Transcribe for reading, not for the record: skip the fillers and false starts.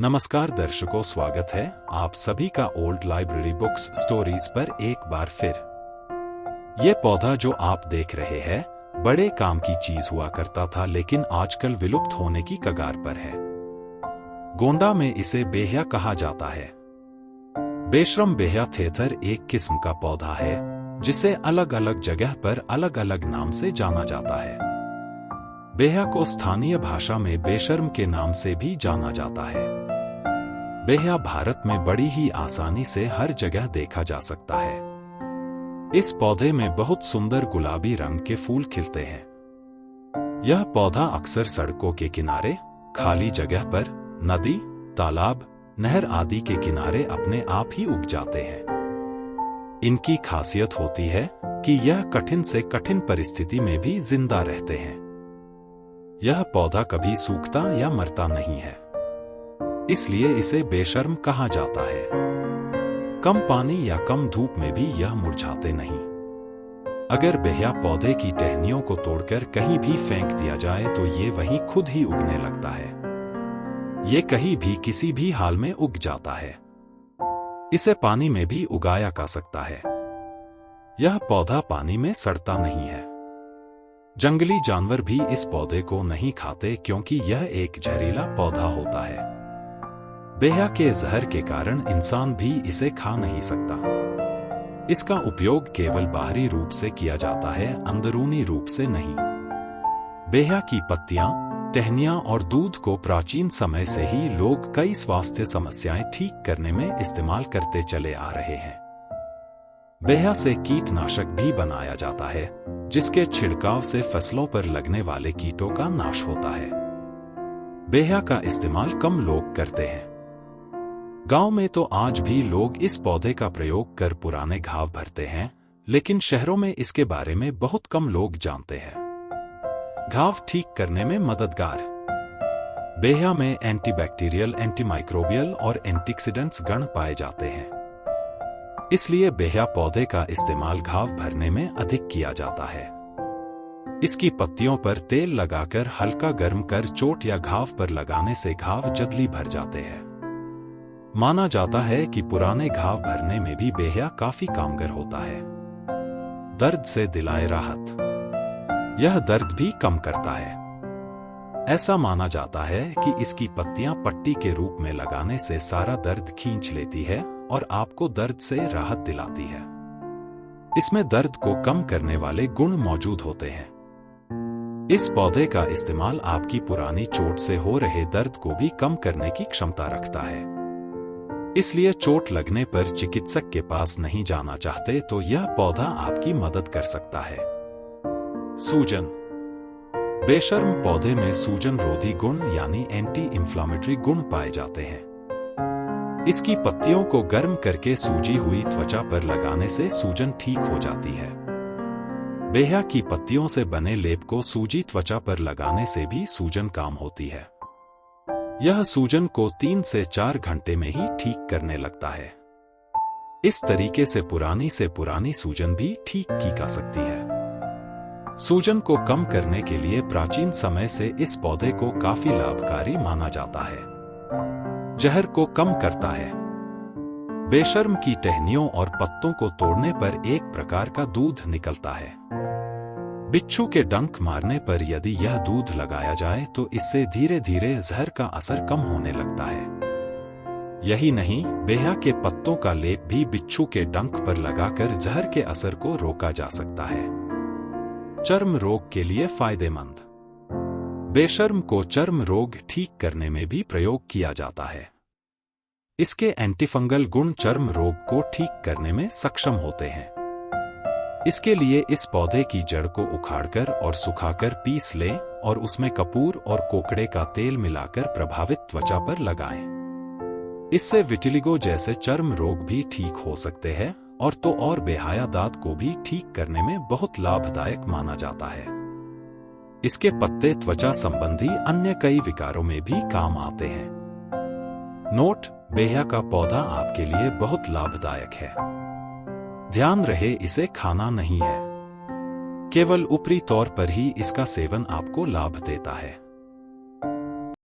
नमस्कार दर्शकों, स्वागत है आप सभी का ओल्ड लाइब्रेरी बुक्स स्टोरीज पर एक बार फिर। ये पौधा जो आप देख रहे हैं बड़े काम की चीज हुआ करता था, लेकिन आजकल विलुप्त होने की कगार पर है। गोंडा में इसे बेहया कहा जाता है। बेशरम बेहया थेथर एक किस्म का पौधा है जिसे अलग अलग जगह पर अलग अलग नाम से जाना जाता है। बेहया को स्थानीय भाषा में बेशर्म के नाम से भी जाना जाता है। बेहया भारत में बड़ी ही आसानी से हर जगह देखा जा सकता है। इस पौधे में बहुत सुंदर गुलाबी रंग के फूल खिलते हैं। यह पौधा अक्सर सड़कों के किनारे, खाली जगह पर, नदी, तालाब, नहर आदि के किनारे अपने आप ही उग जाते हैं। इनकी खासियत होती है कि यह कठिन से कठिन परिस्थिति में भी जिंदा रहते हैं। यह पौधा कभी सूखता या मरता नहीं है, इसलिए इसे बेशर्म कहा जाता है। कम पानी या कम धूप में भी यह मुरझाते नहीं। अगर बेहया पौधे की टहनियों को तोड़कर कहीं भी फेंक दिया जाए तो ये वहीं खुद ही उगने लगता है। ये कहीं भी किसी भी हाल में उग जाता है। इसे पानी में भी उगाया जा सकता है। यह पौधा पानी में सड़ता नहीं है। जंगली जानवर भी इस पौधे को नहीं खाते क्योंकि यह एक जहरीला पौधा होता है। बेहया के जहर के कारण इंसान भी इसे खा नहीं सकता। इसका उपयोग केवल बाहरी रूप से किया जाता है, अंदरूनी रूप से नहीं। बेहया की पत्तियां, टहनियां और दूध को प्राचीन समय से ही लोग कई स्वास्थ्य समस्याएं ठीक करने में इस्तेमाल करते चले आ रहे हैं। बेहया से कीटनाशक भी बनाया जाता है, जिसके छिड़काव से फसलों पर लगने वाले कीटों का नाश होता है। बेहया का इस्तेमाल कम लोग करते हैं। गांव में तो आज भी लोग इस पौधे का प्रयोग कर पुराने घाव भरते हैं, लेकिन शहरों में इसके बारे में बहुत कम लोग जानते हैं। घाव ठीक करने में मददगार। बेहया में एंटीबैक्टीरियल, एंटीमाइक्रोबियल और एंटीऑक्सीडेंट्स गुण पाए जाते हैं। इसलिए बेहया पौधे का इस्तेमाल घाव भरने में अधिक किया जाता है। इसकी पत्तियों पर तेल लगाकर हल्का गर्म कर चोट या घाव पर लगाने से घाव जल्दी भर जाते हैं। माना जाता है कि पुराने घाव भरने में भी बेहया काफी कामगर होता है। दर्द से दिलाए राहत। यह दर्द भी कम करता है। ऐसा माना जाता है कि इसकी पत्तियां पट्टी के रूप में लगाने से सारा दर्द खींच लेती है और आपको दर्द से राहत दिलाती है। इसमें दर्द को कम करने वाले गुण मौजूद होते हैं। इस पौधे का इस्तेमाल आपकी पुरानी चोट से हो रहे दर्द को भी कम करने की क्षमता रखता है। इसलिए चोट लगने पर चिकित्सक के पास नहीं जाना चाहते तो यह पौधा आपकी मदद कर सकता है। सूजन। बेशर्म पौधे में सूजन रोधी गुण यानी एंटी इंफ्लामेटरी गुण पाए जाते हैं। इसकी पत्तियों को गर्म करके सूजी हुई त्वचा पर लगाने से सूजन ठीक हो जाती है। बेहया की पत्तियों से बने लेप को सूजी त्वचा पर लगाने से भी सूजन काम होती है। यह सूजन को 3 से 4 घंटे में ही ठीक करने लगता है। इस तरीके से पुरानी सूजन भी ठीक की जा सकती है। सूजन को कम करने के लिए प्राचीन समय से इस पौधे को काफी लाभकारी माना जाता है। जहर को कम करता है। बेशर्म की टहनियों और पत्तों को तोड़ने पर एक प्रकार का दूध निकलता है। बिच्छू के डंक मारने पर यदि यह दूध लगाया जाए तो इससे धीरे धीरे जहर का असर कम होने लगता है। यही नहीं, बेहया के पत्तों का लेप भी बिच्छू के डंक पर लगाकर जहर के असर को रोका जा सकता है। चर्म रोग के लिए फायदेमंद। बेशर्म को चर्म रोग ठीक करने में भी प्रयोग किया जाता है। इसके एंटीफंगल गुण चर्म रोग को ठीक करने में सक्षम होते हैं। इसके लिए इस पौधे की जड़ को उखाड़कर और सुखाकर पीस लें और उसमें कपूर और कोकड़े का तेल मिलाकर प्रभावित त्वचा पर लगाएं। इससे विटिलिगो जैसे चर्म रोग भी ठीक हो सकते हैं और तो और बेहया दांत को भी ठीक करने में बहुत लाभदायक माना जाता है। इसके पत्ते त्वचा संबंधी अन्य कई विकारों में भी काम आते हैं। नोट: बेहया का पौधा आपके लिए बहुत लाभदायक है। ध्यान रहे, इसे खाना नहीं है। केवल ऊपरी तौर पर ही इसका सेवन आपको लाभ देता है।